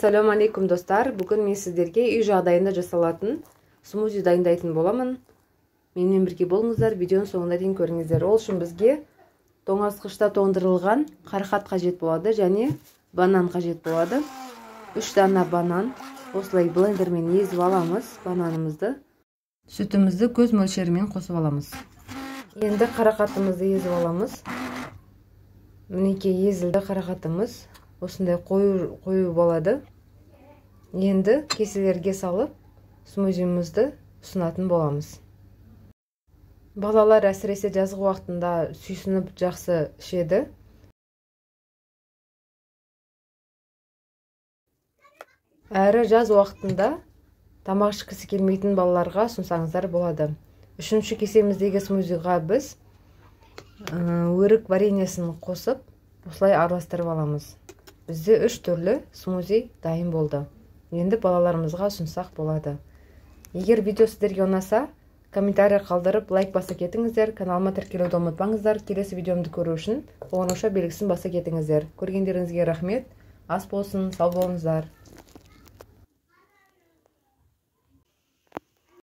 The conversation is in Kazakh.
Ассаламу алейкум достар. Бүгін мен сіздерге үй жағдайында жасалатын смузи дайындайтын боламын. Менімен бірге болыңыздар, видеоның соңына дейін көріңіздер. Ол үшін бізге тоңазытқышта тоңдырылған қарақат қажет болады және банан қажет болады. 3 дана банан. Осылай блендермен езіп аламыз бананымызды. Сүтімізді көз мөлшерімен қосып аламыз. Енді қарақатымызды езіп аламыз. Мінекей езілді қарақатымыз. Осындай қою болады. Енді кеселерге салып смузимізді ұсынатын боламыз. Балалар әсіресе жазғы уақытында сүйсініп жақсы ішеді. Әрі жаз уақытында тамақ ішкісі келмейтін балаларға ұсынсаңыздар болады. 3-ші кесеміздегі смузиға біз өрік вареньесін қосып, осылай араластырып аламыз. Бізде 3 түрлі смузи дайын болды. Енді балаларымызға ұсынсақ болады. Егер видео сіздерге ұнаса, комментарий қалдырып, лайк баса кетіңіздер. Каналыма тіркелуді ұмытпаңыздар. Келесі видеомды көру үшін қоңырау белгісін баса кетіңіздер. Көргендеріңізге рахмет. Ас болсын, сау болыңыздар.